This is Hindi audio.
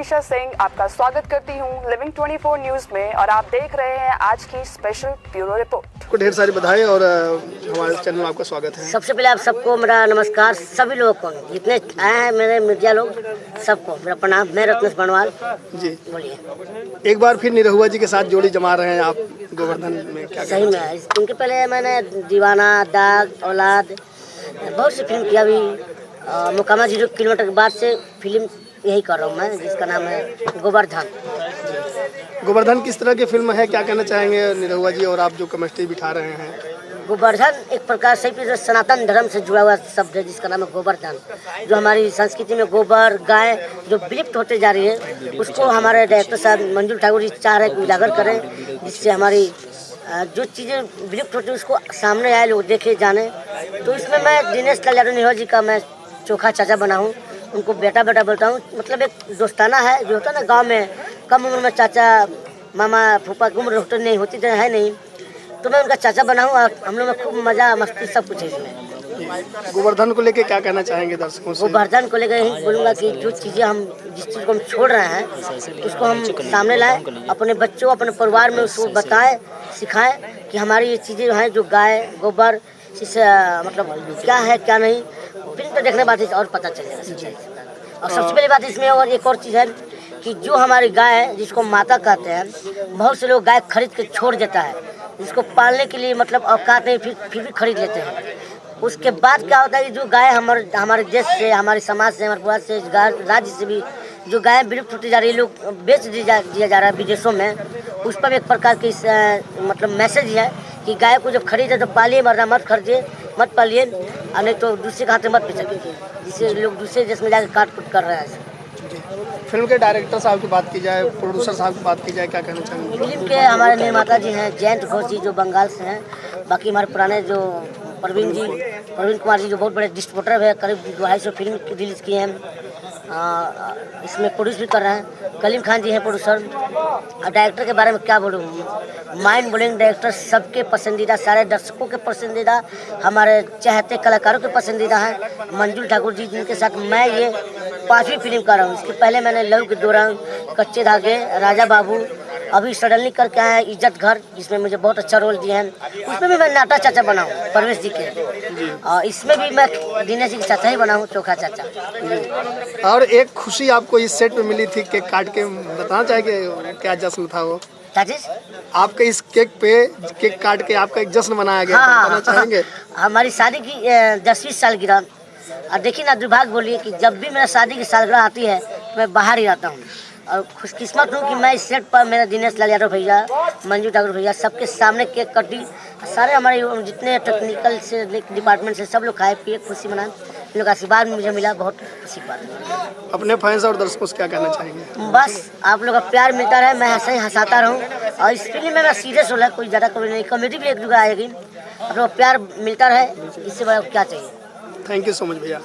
मनीषा सिंह आपका स्वागत करती हूं लिविंग 24 न्यूज में और आप देख रहे हैं आज की स्पेशल ब्यूरो रिपोर्ट। को ढेर सारी बधाई और हमारे चैनल में आपका स्वागत है। सबसे पहले आप सबको मेरा नमस्कार, सभी लोगों को जितने आए हैं मेरे मीडिया लोग सबको मेरा प्रणाम। मैं रत्नेश बनवाल जी। बोलिए। एक बार फिर निरहुआ जी के साथ जोड़ी जमा रहे हैं आप गोवर्धन में, क्या सही में है। इनके पहले मैंने दीवाना, दाग, औलाद बहुत सी फिल्म किया। अभी मुकामा 0 किलोमीटर के बाद से फिल्म यही कर रहा हूँ मैं, जिसका नाम है गोवर्धन। गोवर्धन किस तरह की फिल्म है, क्या कहना चाहेंगे निरहुआ जी और आप जो केमिस्ट्री बिठा रहे हैं? गोवर्धन एक प्रकार से सनातन धर्म से जुड़ा हुआ शब्द है, जिसका नाम है गोवर्धन। जो हमारी संस्कृति में गोबर गाय जो विलुप्त होते जा रही है, उसको हमारे डायरेक्टर साहब मंजूल ठाकुर जी चाह रहे हैं उजागर करें, जिससे हमारी जो चीज़ें विलुप्त होती है उसको सामने आए, लोग देखे जाने। तो इसमें मैं दिनेश लाल यादव निरहुआ जी का मैं चोखा चाचा बना हूँ, उनको बेटा बेटा बोलता हूँ। मतलब एक दोस्ताना है जो होता है ना, गांव में कम उम्र में चाचा मामा फूफा की उम्र होती नहीं होती है नहीं, तो मैं उनका चाचा बना हूँ और हम लोग में खूब मजा मस्ती सब कुछ है इसमें। गोवर्धन को लेके क्या कहना चाहेंगे दर्शकों से? गोवर्धन को लेकर यही बोलूँगा कि जो चीज़ें हम जिस चीज़ को हम छोड़ रहे हैं उसको हम सामने लाएं, अपने बच्चों अपने परिवार में उसको बताएं, सिखाएं कि हमारी ये चीज़ें जो हैं, जो गाय गोबर इससे मतलब क्या है क्या नहीं, फिल्म तो देखने बाद और पता चलेगा। और सबसे पहली बात इसमें और एक और चीज़ है कि जो हमारी गाय है जिसको माता कहते हैं, बहुत से लोग गाय खरीद के छोड़ देता है, जिसको पालने के लिए मतलब औकात नहीं, फिर भी खरीद लेते हैं। उसके बाद क्या होता है कि जो गाय हमारे देश से, हमारे समाज से, हमारे पूरा से, राज्य से भी जो गाय विलुप्त होती जा रही है, लोग बेच दिया जा रहा है विदेशों में, उस पर एक प्रकार की मतलब मैसेज है कि गाय को जब खरीदे तो पालिए, वरना मत खरीदिए, मत पालिए, और नहीं तो दूसरे के हाथ में मत बेचिए, जिससे लोग दूसरे देश में जाकर काट कुट कर रहे हैं। फिल्म के डायरेक्टर साहब की बात की जाए, प्रोड्यूसर साहब की बात की जाए, क्या कहना चाहेंगे? फिल्म के हमारे निर्माता जी हैं जयंत घोष जी, जो बंगाल से हैं। बाकी हमारे पुराने जो प्रवीण कुमार जी, जो बहुत बड़े डिस्ट्रीब्यूटर है, करीब 250 फिल्म रिलीज किए हैं। इसमें प्रोड्यूस भी कर रहे हैं। कलीम खान जी हैं प्रोड्यूसर। और डायरेक्टर के बारे में क्या बोलूँ, माइंड ब्लोइंग डायरेक्टर, सबके पसंदीदा, सारे दर्शकों के पसंदीदा, हमारे चाहते कलाकारों के पसंदीदा हैं मंजूल ठाकुर जी, जिनके साथ मैं ये 5वीं फिल्म कर रहा हूँ। इसके पहले मैंने लहू के 2 रंग, कच्चे धागे, राजा बाबू, अभी सडनली करके आया है इज्जत घर, जिसमें मुझे बहुत अच्छा रोल दिया है। उसमें भी मैं नाटा चाचा बना हूँ परवेश जी के, और इसमें भी मैं दिनेश जी के चाचा ही बना हूँ, चोखा चाचा। और एक खुशी आपको इस सेट में मिली थी, केक काट के, बताना चाहेंगे क्या जश्न था वो? आपके इस केक काट के आपका एक जश्न मनाया गया, बताना चाहेंगे? हमारी शादी की 10वीं सालगिरह, और देखिए ना, दुर्भाग्य बोलिए कि जब भी मेरा शादी की सालगिरह आती है मैं बाहर ही रहता हूँ। और खुशकिस्मत हूँ कि मैं इस सेट पर मेरा दिनेश लाल यादव भैया, मंजू ठाकुर भैया, सबके सामने केक कटी, सारे हमारे जितने टेक्निकल से डिपार्टमेंट से सब लोग खाए पिए, खुशी मनाए। इन लोग का आशीर्वाद मुझे मिला, बहुत खुशी की बात है। अपने फैंस और दर्शकों से क्या कहना चाहेंगे? बस आप लोग का प्यार मिलता रहे, मैं ऐसे ही हंसाता रहूँ। और इस फिल्म में मैं सीरियस हो रहा, कोई ज़्यादा कभी नहीं, कॉमेडी भी एक जगह आएगी। आप लोग प्यार मिलता रहे, इससे बड़ा क्या चाहिए। थैंक यू सो मच भैया।